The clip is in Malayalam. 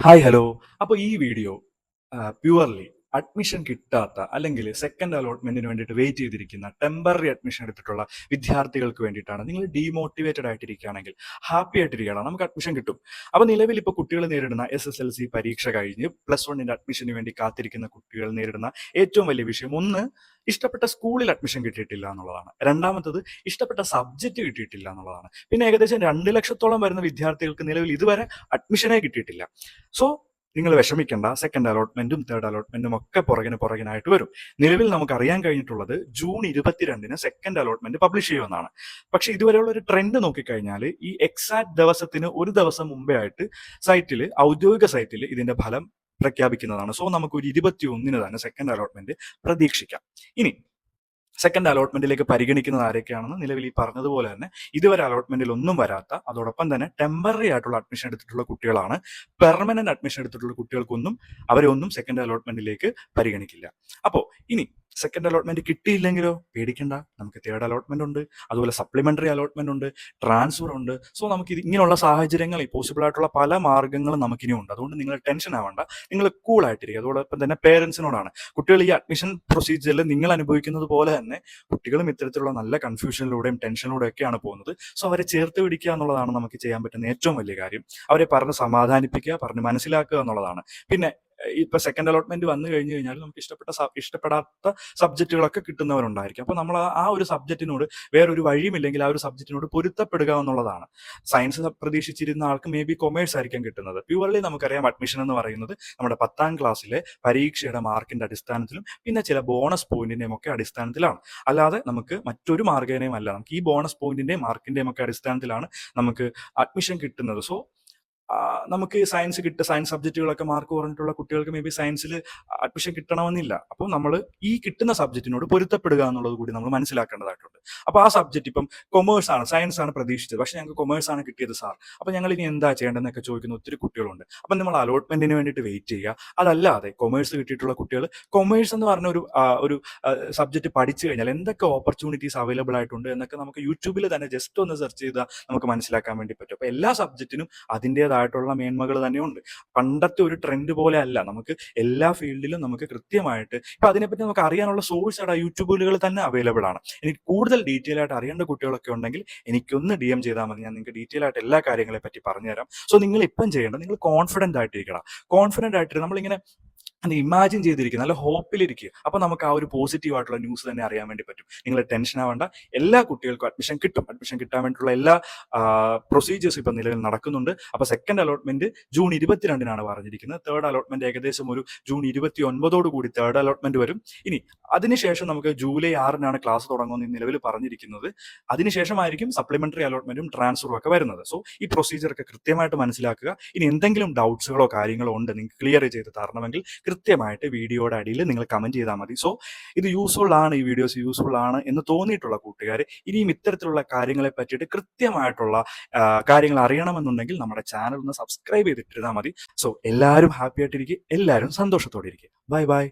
Hi hello. അപ്പോൾ ഈ വീഡിയോ പ്യുവർലി അഡ്മിഷൻ കിട്ടാത്ത അല്ലെങ്കിൽ സെക്കൻഡ് അലോട്ട്മെന്റിന് വേണ്ടിയിട്ട് വെയിറ്റ് ചെയ്തിരിക്കുന്ന ടെമ്പററി അഡ്മിഷൻ എടുത്തിട്ടുള്ള വിദ്യാർത്ഥികൾക്ക് വേണ്ടിയിട്ടാണ്. നിങ്ങൾ ഡീമോട്ടിവേറ്റഡ് ആയിട്ടിരിക്കുകയാണെങ്കിൽ ഹാപ്പി ആയിട്ടിരിക്കുകയാണ്, നമുക്ക് അഡ്മിഷൻ കിട്ടും. അപ്പോൾ നിലവിൽ ഇപ്പോൾ കുട്ടികൾ നേരിടുന്ന SSLC പരീക്ഷ കഴിഞ്ഞ് +1 അഡ്മിഷന് വേണ്ടി കാത്തിരിക്കുന്ന കുട്ടികൾ നേരിടുന്ന ഏറ്റവും വലിയ വിഷയം ഒന്ന്, ഇഷ്ടപ്പെട്ട സ്കൂളിൽ അഡ്മിഷൻ കിട്ടിയിട്ടില്ല എന്നുള്ളതാണ്. രണ്ടാമത്തത്, ഇഷ്ടപ്പെട്ട സബ്ജക്റ്റ് കിട്ടിയിട്ടില്ല എന്നുള്ളതാണ്. പിന്നെ ഏകദേശം 2 ലക്ഷത്തോളം വരുന്ന വിദ്യാർത്ഥികൾക്ക് നിലവിൽ ഇതുവരെ അഡ്മിഷനേ കിട്ടിയിട്ടില്ല. സോ നിങ്ങൾ വിഷമിക്കേണ്ട, സെക്കൻഡ് അലോട്ട്മെന്റും തേർഡ് അലോട്ട്മെന്റും ഒക്കെ പുറകിനായിട്ട് വരും. നിലവിൽ നമുക്ക് അറിയാൻ കഴിഞ്ഞിട്ടുള്ളത് ജൂൺ 22-ന് സെക്കൻഡ് അലോട്ട്മെന്റ് പബ്ലിഷ് ചെയ്യുമെന്നാണ്. പക്ഷെ ഇതുവരെയുള്ള ഒരു ട്രെൻഡ് നോക്കിക്കഴിഞ്ഞാൽ ഈ എക്സാക്ട് ദിവസത്തിന് ഒരു ദിവസം മുമ്പേ ആയിട്ട് ഔദ്യോഗിക സൈറ്റിൽ ഇതിന്റെ ഫലം പ്രഖ്യാപിക്കുന്നതാണ്. സോ നമുക്ക് ഒരു 21-ന് തന്നെ സെക്കൻഡ് അലോട്ട്മെന്റ് പ്രതീക്ഷിക്കാം. ഇനി സെക്കൻഡ് അലോട്ട്മെന്റിലേക്ക് പരിഗണിക്കുന്നത് ആരൊക്കെയാണെന്ന് നിലവിൽ ഈ പറഞ്ഞതുപോലെ തന്നെ ഇതുവരെ അലോട്ട്മെന്റിൽ ഒന്നും വരാത്ത, അതോടൊപ്പം തന്നെ ടെമ്പററി ആയിട്ടുള്ള അഡ്മിഷൻ എടുത്തിട്ടുള്ള കുട്ടികളാണ്. പെർമനന്റ് അഡ്മിഷൻ എടുത്തിട്ടുള്ള കുട്ടികൾക്കൊന്നും അവരെ ഒന്നും സെക്കൻഡ് അലോട്ട്മെന്റിലേക്ക് പരിഗണിക്കില്ല. അപ്പോൾ ഇനി സെക്കൻഡ് അലോട്ട്മെന്റ് കിട്ടിയില്ലെങ്കിലോ പേടിക്കണ്ട, നമുക്ക് തേർഡ് അലോട്ട്മെന്റ് ഉണ്ട്, അതുപോലെ സപ്ലിമെന്ററി അലോട്ട്മെന്റ് ഉണ്ട്, ട്രാൻസ്ഫർ ഉണ്ട്. സോ നമുക്ക് ഇങ്ങനെയുള്ള സാഹചര്യങ്ങളിൽ പോസിബിൾ ആയിട്ടുള്ള പല മാർഗ്ഗങ്ങളും നമുക്കിനിയും ഉണ്ട്. അതുകൊണ്ട് നിങ്ങൾ ടെൻഷൻ ആവണ്ട, നിങ്ങൾ കൂൾ ആയിട്ടിരിക്കുക. അതോടൊപ്പം തന്നെ പേരൻസിനോടാണ്, കുട്ടികൾ ഈ അഡ്മിഷൻ പ്രൊസീജിയറിൽ നിങ്ങൾ അനുഭവിക്കുന്നത് പോലെ തന്നെ കുട്ടികളും ഇത്തരത്തിലുള്ള നല്ല കൺഫ്യൂഷനിലൂടെയും ടെൻഷനിലൂടെയും ഒക്കെയാണ് പോകുന്നത്. സോ അവരെ ചേർത്ത് പിടിക്കുക എന്നുള്ളതാണ് നമുക്ക് ചെയ്യാൻ പറ്റുന്ന ഏറ്റവും വലിയ കാര്യം. അവരെ പറഞ്ഞ് സമാധാനിപ്പിക്കുക, പറഞ്ഞ് മനസ്സിലാക്കുക എന്നുള്ളതാണ്. പിന്നെ ഇപ്പൊ സെക്കൻഡ് അലോട്ട്മെന്റ് വന്നു കഴിഞ്ഞു കഴിഞ്ഞാൽ നമുക്ക് ഇഷ്ടപ്പെടാത്ത സബ്ജക്റ്റുകളൊക്കെ കിട്ടുന്നവരുണ്ടായിരിക്കും. അപ്പൊ നമ്മൾ ആ ഒരു സബ്ജക്റ്റിനോട് വേറൊരു വഴിയുമില്ലെങ്കിൽ ആ ഒരു സബ്ജക്റ്റിനോട് പൊരുത്തപ്പെടുക എന്നുള്ളതാണ്. സയൻസ് പ്രതീക്ഷിച്ചിരുന്ന ആൾക്ക് മേ ബി കൊമേഴ്സ് ആയിരിക്കും കിട്ടുന്നത്. പ്യുവർലി നമുക്കറിയാം, അഡ്മിഷൻ എന്ന് പറയുന്നത് നമ്മുടെ 10ാം ക്ലാസ്സിലെ പരീക്ഷയുടെ മാർക്കിന്റെ അടിസ്ഥാനത്തിലും പിന്നെ ചില ബോണസ് പോയിന്റിന്റെയും ഒക്കെ അടിസ്ഥാനത്തിലാണ്. അല്ലാതെ നമുക്ക് മറ്റൊരു മാർഗേനയും അല്ല, നമുക്ക് ഈ ബോണസ് പോയിന്റിന്റെയും മാർക്കിന്റെയും ഒക്കെ അടിസ്ഥാനത്തിലാണ് നമുക്ക് അഡ്മിഷൻ കിട്ടുന്നത്. സോ നമുക്ക് സയൻസ് സബ്ജക്റ്റുകളൊക്കെ മാർക്ക് കുറഞ്ഞിട്ടുള്ള കുട്ടികൾക്ക് മേ ബി സയൻസിൽ അഡ്മിഷൻ കിട്ടണമെന്നില്ല. അപ്പോൾ നമ്മൾ ഈ കിട്ടുന്ന സബ്ജക്റ്റിനോട് പൊരുത്തപ്പെടുക എന്നുള്ളത് കൂടി നമ്മൾ മനസ്സിലാക്കേണ്ടതായിട്ടുണ്ട്. അപ്പോൾ ആ സബ്ജക്റ്റ് ഇപ്പം സയൻസ് ആണ് പ്രതീക്ഷിച്ചത്, പക്ഷെ ഞങ്ങൾക്ക് കൊമേഴ്സ് ആണ് കിട്ടിയത് സാർ, അപ്പോൾ ഞങ്ങൾ ഇനി എന്താ ചെയ്യേണ്ടതെന്നൊക്കെ ചോദിക്കുന്ന ഒത്തിരി കുട്ടികളുണ്ട്. അപ്പം നമ്മൾ അലോട്ട്മെന്റിന് വേണ്ടിയിട്ട് വെയിറ്റ് ചെയ്യുക. അതല്ലാതെ കൊമേഴ്സ് കിട്ടിയിട്ടുള്ള കുട്ടികൾ കൊമേഴ്സ് എന്ന് പറഞ്ഞ ഒരു സബ്ജക്റ്റ് പഠിച്ചു കഴിഞ്ഞാൽ എന്തൊക്കെ ഓപ്പർച്യൂണിറ്റീസ് അവൈലബിൾ ആയിട്ടുണ്ട് എന്നൊക്കെ നമുക്ക് യൂട്യൂബിൽ തന്നെ ജസ്റ്റ് ഒന്ന് സെർച്ച് ചെയ്താൽ നമുക്ക് മനസ്സിലാക്കാൻ വേണ്ടി പറ്റും. അപ്പോൾ എല്ലാ സബ്ജക്റ്റിനും അതിൻ്റെതായിട്ടുള്ള മേന്മകൾ തന്നെയുണ്ട്. പണ്ടത്തെ ഒരു ട്രെൻഡ് പോലെ അല്ല, നമുക്ക് എല്ലാ ഫീൽഡിലും നമുക്ക് കൃത്യമായിട്ട് ഇപ്പൊ അതിനെപ്പറ്റി നമുക്ക് അറിയാനുള്ള സോഴ്സ് അവിടെ യൂട്യൂബുകൾ തന്നെ അവൈലബിൾ ആണ്. എനിക്ക് കൂടുതൽ ഡീറ്റെയിൽ ആയിട്ട് അറിയേണ്ട കുട്ടികളൊക്കെ ഉണ്ടെങ്കിൽ എനിക്കൊന്ന് DM ചെയ്താൽ മതി, ഞാൻ നിങ്ങൾക്ക് ഡീറ്റെയിൽ ആയിട്ട് എല്ലാ കാര്യങ്ങളെ പറ്റി പറഞ്ഞുതരാം. സോ നിങ്ങൾ ഇപ്പം ചെയ്യേണ്ടത്, നിങ്ങൾ കോൺഫിഡന്റ് ആയിട്ടിരിക്കണം. കോൺഫിഡന്റ് ആയിട്ട് നമ്മളിങ്ങനെ ഇമാജിൻ ചെയ്തിരിക്കുക, നല്ല ഹോപ്പിലിരിക്കുക. അപ്പൊ നമുക്ക് ആ ഒരു പോസിറ്റീവ് ആയിട്ടുള്ള ന്യൂസ് തന്നെ അറിയാൻ വേണ്ടി പറ്റും. നിങ്ങൾ ടെൻഷൻ ആവേണ്ട, എല്ലാ കുട്ടികൾക്കും അഡ്മിഷൻ കിട്ടും. അഡ്മിഷൻ കിട്ടാൻ വേണ്ടിയിട്ടുള്ള എല്ലാ പ്രൊസീജിയേഴ്സ് ഇപ്പൊ നിലവിൽ നടക്കുന്നുണ്ട്. അപ്പൊ സെക്കൻഡ് അലോട്ട്മെന്റ് ജൂൺ 22-നാണ് പറഞ്ഞിരിക്കുന്നത്. തേർഡ് അലോട്ട്മെന്റ് ഏകദേശം ഒരു ജൂൺ 29-ഓടുകൂടി തേർഡ് അലോട്ട്മെന്റ് വരും. ഇനി അതിനുശേഷം നമുക്ക് ജൂലൈ 6-നാണ് ക്ലാസ് തുടങ്ങുമെന്ന് നിലവിൽ പറഞ്ഞിരിക്കുന്നത്. അതിനുശേഷമായിരിക്കും സപ്ലിമെന്ററി അലോട്ട്മെന്റും ട്രാൻസ്ഫറും ഒക്കെ വരുന്നത്. സോ ഈ പ്രൊസീജിയർ ഒക്കെ കൃത്യമായിട്ട് മനസ്സിലാക്കുക. ഇനി എന്തെങ്കിലും ഡൗട്ട്സുകളോ കാര്യങ്ങളോ ഉണ്ട് നിങ്ങൾക്ക് ക്ലിയർ ചെയ്ത് തരണമെങ്കിൽ കൃത്യമായിട്ട് വീഡിയോയുടെ അടിയിൽ നിങ്ങൾ കമന്റ് ചെയ്താൽ മതി. സോ ഇത് യൂസ്ഫുൾ ആണ്, ഈ വീഡിയോസ് യൂസ്ഫുൾ ആണ് എന്ന് തോന്നിയിട്ടുള്ള കൂട്ടുകാർ ഇനിയും ഇത്തരത്തിലുള്ള കാര്യങ്ങളെ പറ്റിയിട്ട് കൃത്യമായിട്ടുള്ള കാര്യങ്ങൾ അറിയണമെന്നുണ്ടെങ്കിൽ നമ്മുടെ ചാനൽ ഒന്ന് സബ്സ്ക്രൈബ് ചെയ്തിട്ടിരുന്നാൽ മതി. സോ എല്ലാവരും ഹാപ്പി ആയിട്ടിരിക്കുക, എല്ലാവരും സന്തോഷത്തോടെ ഇരിക്കുക. Bye bye.